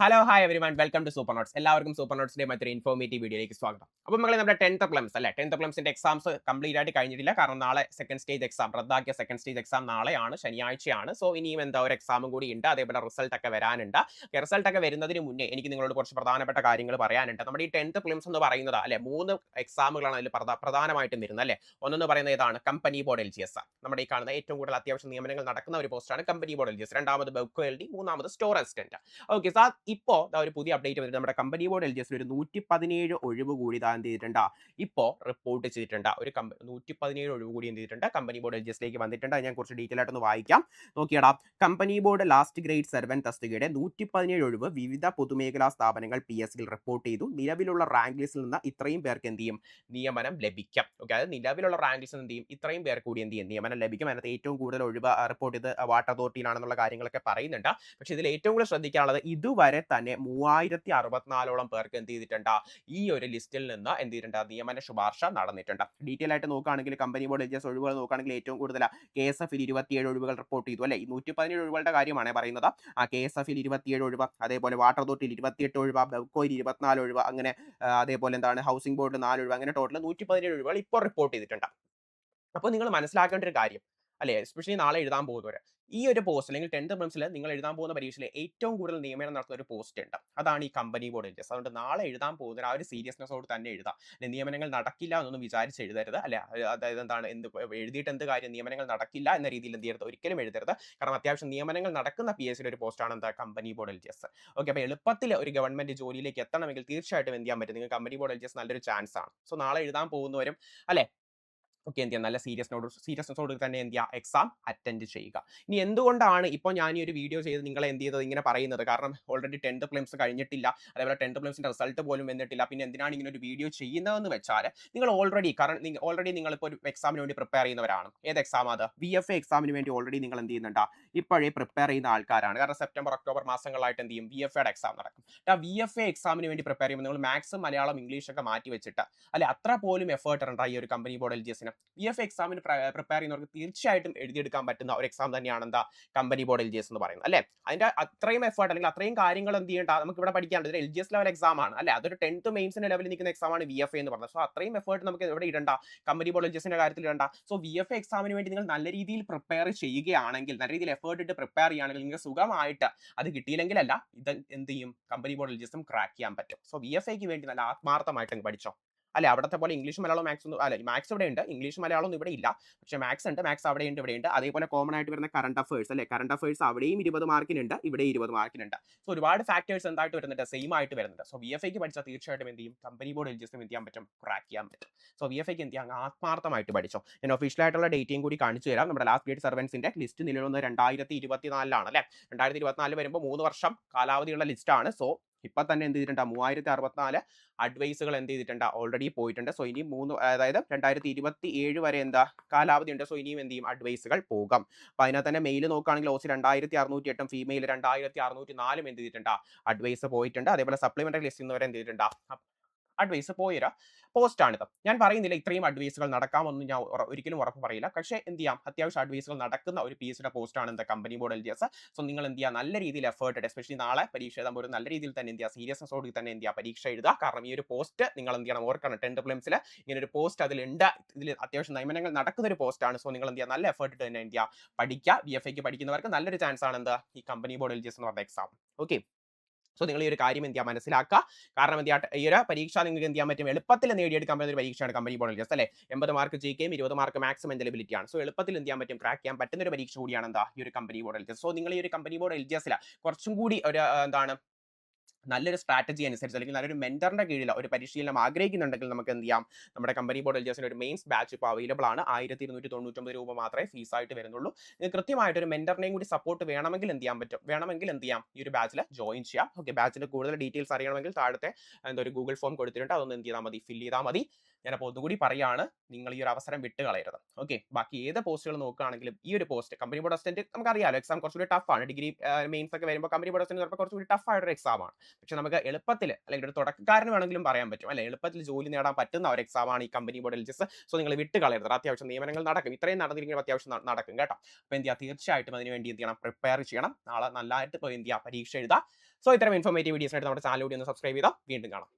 Hello hi everyone welcome to super notes. എല്ലാവർക്കും super നോട്ട്സിന്റെ മറ്റൊരു ഇൻഫോർമേറ്റീവ് വീഡിയോയിലേക്ക് സ്വാഗതം. അപ്പോൾ നമ്മൾ നമ്മുടെ 10th പ്ലിംസ് അല്ലേ 10th പ്ലിംസിന്റെ എക്സാംസ് കംപ്ലീറ്റ് ആയിട്ട് കഴിഞ്ഞിട്ടില്ല. കാരണം നാളെ സെക്കൻഡ് സ്റ്റേജ് എക്സാം റദ്ദാക്കിയ സെക്കൻഡ് സ്റ്റേജ് എക്സാം നാളെയാണ്, ശനിയാഴ്ചയാണ്. സോ ഇനിയും എന്താ ഒരു എക്സാമും കൂടി ഉണ്ട്. അതേപോലെ റിസൾട്ട് ഒക്കെ വരാനുണ്ട്. റിസൾട്ട് ഒക്കെ വരുന്നതിന് മുന്നേ എനിക്ക് നിങ്ങളോട് കുറച്ച് പ്രധാനപ്പെട്ട കാര്യങ്ങൾ പറയാനുണ്ട്. നമ്മുടെ ഈ 10th പ്ലിംസ് എന്ന് പറയുന്നത് അല്ലെ 3 എക്സാമുകളാണ് അതിൽ പ്രധാനമായിട്ടും വരുന്നത് അല്ലെ. ഒന്നെന്ന് പറയുന്നത് ഏതാണ്? Company board LGS. നമ്മുടെ ഈ കാണുന്ന ഏറ്റവും കൂടുതൽ അത്യാവശ്യം നിയമനങ്ങൾ നടക്കുന്ന ഒരു പോസ്റ്റാണ് കമ്പനി ബോർഡ് LGS. രണ്ടാമത് ബെവ്കോ LD, മൂന്നാമത് സ്റ്റോർ അസിസ്റ്റന്റ്. ഓക്കെ സാർ, ഇപ്പോ ഒരു പുതിയ അപ്ഡേറ്റ് വന്നിട്ട് നമ്മുടെ കമ്പനി ബോർഡ് LGS ഒരു 117 ഒഴിവ് കൂടി എന്ത് ചെയ്തിട്ടുണ്ട്, ഇപ്പോ റിപ്പോർട്ട് ചെയ്തിട്ടുണ്ട്. ഒരു 117 ഒഴിവ് കൂടി എന്ത് ചെയ്തിട്ടുണ്ട്, കമ്പനി ബോർഡ് LGSലേക്ക് വന്നിട്ടുണ്ട്. ഞാൻ കുറച്ച് ഡീറ്റെയിൽ ആയിട്ടൊന്ന് വായിക്കാം. നോക്കിയടാ, company board last grade servant തസ്തികയുടെ 117 ഒഴിവ് വിവിധ പൊതുമേഖലാ സ്ഥാപനങ്ങൾ PSൽ റിപ്പോർട്ട് ചെയ്തു. നിലവിലുള്ള റാങ്ക് ലിസ്റ്റിൽ നിന്ന് ഇത്രയും പേർക്ക് എന്ത് ചെയ്യും, നിയമനം ലഭിക്കും. ഓക്കെ, അതായത് നിലവിലുള്ള റാങ്ക് ലിസ്റ്റിൽ എന്ത് ചെയ്യും, ഇത്രയും പേർക്ക് കൂടി എന്ത് ചെയ്യും, നിയമനം ലഭിക്കും. അതിനകത്ത് ഏറ്റവും കൂടുതൽ ഒഴിവ് റിപ്പോർട്ട് ചെയ്ത് വാട്ടർ അതോറിറ്റിയിലാണെന്നുള്ള കാര്യങ്ങളൊക്കെ പറയുന്നുണ്ട്. പക്ഷേ ഇതിൽ ഏറ്റവും കൂടുതൽ ശ്രദ്ധിക്കാനുള്ളത് ഇതുവരെ തന്നെ 3064ഓളം പേർക്ക് എന്ത് ചെയ്തിട്ടുണ്ട്, ഈ ഒരു ലിസ്റ്റിൽ നിന്ന് എന്ത് ചെയ്തിട്ടുണ്ട്, നിയമന ശുപാർശ നടന്നിട്ടുണ്ട്. ഡീറ്റെയിൽ ആയിട്ട് നോക്കുകയാണെങ്കിൽ കമ്പനി ബോർഡ് LGS ഒഴിവുകൾ നോക്കുകയാണെങ്കിൽ ഏറ്റവും കൂടുതൽ KSFൽ 27 ഒഴിവുകൾ റിപ്പോർട്ട് ചെയ്തു അല്ലെ. ഈ 117 ഒഴിവുകളുടെ കാര്യമാണ് പറയുന്നത്. KSFൽ 27 ഒഴിവ്, അതേപോലെ വാട്ടർ അതോറിറ്റിയിൽ 28 ഒഴിവ്, ബെവ്കോയിൽ 24 ഒഴിവ്, അങ്ങനെ അതേപോലെ എന്താണ് ഹൗസിംഗ് ബോർഡിൽ 4 ഒഴിവ്, അങ്ങനെ ടോട്ടൽ 117 ഒഴിവുകൾ ഇപ്പോൾ റിപ്പോർട്ട് ചെയ്തിട്ടുണ്ട്. അപ്പോൾ നിങ്ങൾ മനസ്സിലാക്കേണ്ട ഒരു കാര്യം അല്ലെ, എസ്പെഷ്യലി നാളെ എഴുതാൻ പോകുന്നവര്, ഈ ഒരു പോസ്റ്റ് അല്ലെങ്കിൽ 10th പ്രിലിംസിൽ നിങ്ങൾ എഴുതാൻ പോകുന്ന പരീക്ഷയിൽ ഏറ്റവും കൂടുതൽ നിയമനം നടത്തുന്ന ഒരു പോസ്റ്റ് ഉണ്ട്, അതാണ് ഈ കമ്പനി ബോർഡ് LGS. അതുകൊണ്ട് നാളെ എഴുതാൻ പോകുന്ന ആ ഒരു സീരിയസ്നെസ്സോട് തന്നെ എഴുതാം. നിയമനങ്ങൾ നടക്കില്ല എന്നൊന്നും വിചാരിച്ച് എഴുതരുത് അല്ലെ. അതായത് എന്താണ്, എഴുതിയിട്ട് എന്ത് കാര്യം, നിയമനങ്ങൾ നടക്കില്ല എന്ന രീതിയിൽ എന്ത് ചെയ്യരുത്, ഒരിക്കലും എഴുതരുത്. കാരണം അത്യാവശ്യം നിയമനങ്ങൾ നടക്കുന്ന PSയുടെ ഒരു പോസ്റ്റാണ് എന്താ, കമ്പനി ബോർഡ് LGS. ഓക്കെ, അപ്പോൾ എളുപ്പത്തിൽ ഒരു ഗവൺമെന്റ് ജോലിയിലേക്ക് എത്തണമെങ്കിൽ തീർച്ചയായിട്ടും എന്ത് ചെയ്യാൻ പറ്റും, നിങ്ങൾക്ക് കമ്പനി ബോർഡ് LGS നല്ലൊരു ചാൻസ് ആണ്. സോ നാളെ എഴുതാൻ പോകുന്നവരും അല്ലെ, ഓക്കെ എന്ത് ചെയ്യുക, നല്ല സീരിയസ്നെസ്സോട് തന്നെ എന്ത് ചെയ്യുക, എക്സാം അറ്റൻഡ് ചെയ്യുക. ഇനി എന്തുകൊണ്ടാണ് ഇപ്പോൾ ഞാൻ ഈ ഒരു വീഡിയോ ചെയ്ത് നിങ്ങളെ എന്ത് ചെയ്തത് ഇങ്ങനെ പറയുന്നത്, കാരണം ഓൾറെഡി 10th പ്ലിംസ് കഴിഞ്ഞിട്ടില്ല, അതേപോലെ 10th പ്ലിംസിന്റെ റിസൾട്ട് പോലും വന്നിട്ടില്ല. പിന്നെ എന്തിനാണ് ഇങ്ങനെ ഒരു വീഡിയോ ചെയ്യുന്നതെന്ന് വെച്ചാൽ, നിങ്ങൾ ഓൾറെഡി നിങ്ങളിപ്പോൾ ഒരു എക്സാമിന് വേണ്ടി പ്രിപ്പയർ ചെയ്യുന്നവരാണ്. ഏത് എക്സാം അത്? VFA എക്സാമിന് വേണ്ടി ഓൾറെഡി നിങ്ങൾ എന്ത് ചെയ്യുന്നുണ്ട്, ഇപ്പോഴേ പ്രിപ്പയർ ചെയ്യുന്ന ആൾക്കാരാണ്. കാരണം സെപ്റ്റംബർ ഒക്ടോബർ മാസങ്ങളായിട്ട് എന്ത് ചെയ്യും, VFAയുടെ എക്സാം നടക്കും. VFA എക്സാമിന് വേണ്ടി പ്രിപ്പയർ ചെയ്യുമ്പോൾ നിങ്ങൾ മാത്സ് മലയാളം ഇംഗ്ലീഷ് ഒക്കെ മാറ്റി വെച്ചിട്ട് അല്ലെ, അത്ര പോലും എഫേർട്ട് ഉണ്ട് ഈ ഒരു കമ്പനി ബോർഡ് LGSന്. VFA എക്സാമിന് പ്രിപ്പയർ ചെയ്യുന്നവർക്ക് തീർച്ചയായിട്ടും എഴുതിയെടുക്കാൻ പറ്റുന്ന ഒരു എക്സാം തന്നെയാണ് എന്താ, കമ്പനി ബോർഡ് LGS എന്ന് പറയുന്നത് അല്ലെ. അതിന്റെ അത്രയും എഫേർട്ട് അല്ലെങ്കിൽ അത്രയും കാര്യങ്ങൾ എന്ത് ചെയ്യേണ്ട, നമുക്ക് ഇവിടെ പഠിക്കാനുണ്ട്. ഒരു LGS ലെവൽ എക്സാം ആണ് അല്ലെ, അതൊരു 10th മെയിൻസിന്റെ ലെവലിൽ നിൽക്കുന്ന എക്സാം ആണ് VFA എന്ന് പറയുന്നത്. സോ അത്രയും എഫേർട്ട് നമുക്ക് ഇവിടെ ഇടണ്ട, കമ്പനി ബോർഡ് LGSന്റെ കാര്യത്തിൽ ഇടണ്ട. സോ VFA എക്സാമിന് വേണ്ടി നിങ്ങൾ നല്ല രീതിയിൽ പ്രിപ്പയർ ചെയ്യുകയാണെങ്കിൽ, നല്ല രീതിയിൽ എഫേർട്ട് ഇട്ട് പ്രിപ്പയർ ചെയ്യുകയാണെങ്കിൽ നിങ്ങൾക്ക് സുഖമായിട്ട് അത് കിട്ടിയില്ലെങ്കിലല്ല, ഇത് എന്ത് ചെയ്യും, കമ്പനി ബോർഡ് LGSും ക്രാക്ക് ചെയ്യാൻ പറ്റും. സോ VFAക്ക് വേണ്ടി നല്ല ആത്മാർത്ഥമായിട്ട് പഠിച്ചോ അല്ലെ. അവിടത്തെ പോലെ ഇംഗ്ലീഷ് മലയാളം മാത്സ് ഒന്നും അല്ലെ, മാത്സ് ഇവിടെ ഉണ്ട്, ഇംഗ്ലീഷ് മലയാളം ഒന്നും ഇവിടെ ഇല്ല. പക്ഷേ മാത്സ് ഉണ്ട്, മാത്സ് അവിടെ ഉണ്ട്, ഇവിടെ ഉണ്ട്. അതേപോലെ കോമൺ ആയിട്ട് വരുന്ന കറണ്ട് അഫേഴ്സ് അല്ലെ, കറണ്ട് അഫേഴ്സ് അവിടെയും 20 മാർക്കിനുണ്ട്, ഇവിടെ 20 മാർക്കിനുണ്ട്. സോ ഒരുപാട് ഫാക്ടേഴ്സ് എന്തായിട്ട് വരുന്നുണ്ട്, സെയിം ആയിട്ട് വരുന്നുണ്ട്. സോ VFAക്ക് പഠിച്ചാൽ തീർച്ചയായിട്ടും എന്ത് ചെയ്യും, കമ്പനി ബോർഡ് LGSനും എന്ത് ചെയ്യാൻ പറ്റും, ക്രാക്ക് ചെയ്യാൻ പറ്റും. സോ VFAക്ക് എന്ത് ചെയ്യാം, ആത്മാർത്ഥമായിട്ട് പഠിച്ചോ. ഞാൻ ഒഫീഷ്യൽ ആയിട്ടുള്ള ഡേറ്റയും കൂടി കാണിച്ചു തരാം. നമ്മുടെ ലാസ്റ്റ് ഗ്രേഡ് സർവൻസിന്റെ ലിസ്റ്റ് നിലവിൽ വന്നത് 2024 അല്ലെ. 2024 വരുമ്പോൾ 3 വർഷം കാലാവധിയുള്ള ലിസ്റ്റ് ആണ്. സോ ഇപ്പൊ തന്നെ എന്ത് ചെയ്തിട്ടുണ്ട്, 3064 അഡ്വൈസുകൾ എന്ത് ചെയ്തിട്ടുണ്ട്, ഓൾറെഡി പോയിട്ടുണ്ട്. സോ ഇനി അതായത് 2027 വരെ എന്താ കാലാവധി ഉണ്ട്. സോ ഇനിയും എന്ത് ചെയ്യും, അഡ്വൈസുകൾ പോകാം. അപ്പൊ അതിനകത്ത് തന്നെ മെയിൽ നോക്കുകയാണെങ്കിൽ OC 2608 ഫീമെയിൽ 2604 എന്ത് ചെയ്തിട്ടുണ്ട്, അഡ്വൈസ് പോയിട്ടുണ്ട്. അതേപോലെ സപ്ലിമെന്ററി ലിസ്റ്റിൽ നിന്ന് വരെ എന്ത് ചെയ്തിട്ടുണ്ട്, അഡ്വൈസ് പോയൊരു പോസ്റ്റാണിത്. ഞാൻ പറയുന്നില്ല ഇത്രയും അഡ്വൈസുകൾ നടക്കാമെന്ന് ഞാൻ ഒരിക്കലും ഉറപ്പ് പറയില്ല. പക്ഷേ എന്ത് ചെയ്യാം, അത്യാവശ്യം അഡ്വൈസുകൾ നടക്കുന്ന ഒരു PSയുടെ പോസ്റ്റാണ് എന്താ, കമ്പനി ബോർഡ് LGS. സോ നിങ്ങൾ എന്ത് ചെയ്യുക, നല്ല രീതിയിൽ എഫേർട്ട് ഇടുക. എസ്പെഷ്യലി നാളെ പരീക്ഷ എഴുതാൻ ഒരു നല്ല രീതിയിൽ തന്നെ എന്ത് ചെയ്യുക, സീരിയസ്നെസ്സോട് തന്നെ എന്ത് ചെയ്യുക, പരീക്ഷ എഴുതുക. കാരണം ഈ ഒരു പോസ്റ്റ് നിങ്ങൾ എന്ത് ചെയ്യണം, ഓർക്കണം 10th പ്ലിംസിൽ ഇങ്ങനെ ഒരു പോസ്റ്റ് അതിലുണ്ട്, ഇതിൽ അത്യാവശ്യം നിയമനങ്ങൾ നടക്കുന്ന ഒരു പോസ്റ്റാണ്. സോ നിങ്ങൾ എന്ത് ചെയ്യുക, നല്ല എഫേർട്ട് ഇട്ട് തന്നെ എന്ത് ചെയ്യുക, പഠിക്കുക. VFAക്ക് പഠിക്കുന്നവർക്ക് നല്ലൊരു ചാൻസ് ആണ് എന്താ, ഈ കമ്പനി ബോർഡ് LGS എന്ന് പറഞ്ഞ എക്സാം. ഓക്കെ, സോ നിങ്ങൾ ഈ ഒരു കാര്യം എന്ത് ചെയ്യുക, മനസ്സിലാക്കുക. കാരണം എന്ത് ഈ ഒരു പരീക്ഷ നിങ്ങൾക്ക് എന്ത് ചെയ്യാൻ പറ്റും, എളുപ്പത്തിൽ നേടിയെടുക്കാൻ പറ്റുന്ന ഒരു പരീക്ഷയാണ് കമ്പനി ബോർഡ് LGS അല്ലെ. 80 മാർക്ക് GKയും 20 മാർക്ക് മാത്സ് മെന്റൽ എബിലിറ്റി ആണ്. സോ എളുപ്പത്തിൽ എന്ത് ചെയ്യാൻ പറ്റും, ക്രാക്ക് ചെയ്യാൻ പറ്റുന്ന ഒരു പരീക്ഷ കൂടിയാണ് എന്താ, ഈ ഒരു കമ്പനി ബോർഡ് LGS. സോ നിങ്ങൾ ഈ ഒരു കമ്പനി ബോർഡ് LGSൽ കുറച്ചും കൂടി ഒരു എന്താണ്, നല്ലൊരു സ്ട്രാറ്റജി അനുസരിച്ച് അല്ലെങ്കിൽ നല്ലൊരു മെന്ററിന്റെ കീഴിൽ ഒരു പരിശീലനം ആഗ്രഹിക്കുന്നുണ്ടെങ്കിൽ നമുക്ക് എന്ത് ചെയ്യാം, നമ്മുടെ കമ്പനി ബോർഡ് LGSന്റെ ഒരു മെയിൻസ് ബാച്ച് ഇപ്പോൾ അവൈലബിൾ ആണ്. 1299 രൂപ മാത്രമേ ഫീസ് ആയിട്ട് വരുന്നുള്ളൂ. കൃത്യമായിട്ട് ഒരു മെന്ററിനെയും കൂടി സപ്പോർട്ട് വേണമെങ്കിൽ എന്ത് ചെയ്യാൻ പറ്റും, എന്ത് ചെയ്യാം, ഈ ഒരു ബാച്ചിൽ ജോയിൻ ചെയ്യാം. ഓക്കെ, ബാച്ചിന്റെ കൂടുതൽ ഡീറ്റെയിൽസ് അറിയണമെങ്കിൽ താഴത്തെ എന്താ ഒരു ഗൂഗിൾ ഫോം കൊടുത്തിട്ടുണ്ട്, അതൊന്ന് എന്ത് ചെയ്താൽ മതി, ഫിൽ ചെയ്താൽ മതി. ഞാനപ്പോൾ ഒന്നുകൂടി പറയാണ്, നിങ്ങൾ ഈ ഒരു അവസരം വിട്ട് കളയരുത്. ഓക്കെ, ബാക്കി ഏത് പോസ്റ്റുകൾ നോക്കുകയാണെങ്കിലും ഈ ഒരു പോസ്റ്റ് കമ്പനി ബോർഡ് അസിസ്റ്റന്റ് നമുക്കറിയാലോ, എക്സാം കുറച്ചുകൂടി ടഫ് ആണ്. ഡിഗ്രി മെയിൻസ് ഒക്കെ വരുമ്പോൾ കമ്പനി ബോർഡ് അസിസ്റ്റന്റ് ചിലപ്പോൾ കുറച്ചുകൂടി ടഫ് ആയിട്ടൊരു എക്സാം ആണ്. പക്ഷെ നമുക്ക് എളുപ്പത്തിൽ അല്ലെങ്കിൽ ഒരു തുടക്കക്കാരന് വേണമെങ്കിലും പറയാൻ പറ്റും അല്ലെ, എളുപ്പത്തിൽ ജോലി നേടാൻ പറ്റുന്ന ഒരു എക്സാമാണ് ഈ കമ്പനി ബോർഡ് LGS. സോ നിങ്ങൾ വിട്ട് കളയരുത്. അത്യാവശ്യം നിയമനങ്ങൾ നടക്കും, ഇത്രയും നടന്നിരിക്കുമ്പോൾ അത്യാവശ്യം നടക്കും കേട്ടോ. അപ്പോൾ എന്ത് ചെയ്യുക, തീർച്ചയായിട്ടും അതിന് വേണ്ടി എന്ത് ചെയ്യണം, പ്രിപ്പയർ ചെയ്യണം. നാളെ നല്ലതായിട്ട് പോയി എന്ത് ചെയ്യുക, പരീക്ഷ എഴുതുക. സോ ഇത്തരം ഇൻഫോർമേറ്റീവ് വീഡിയോസിനായിട്ട് നമ്മുടെ ചാനൽ കൂടി ഒന്ന് സബ്സ്ക്രൈബ് ചെയ്താൽ വീണ്ടും കാണാം.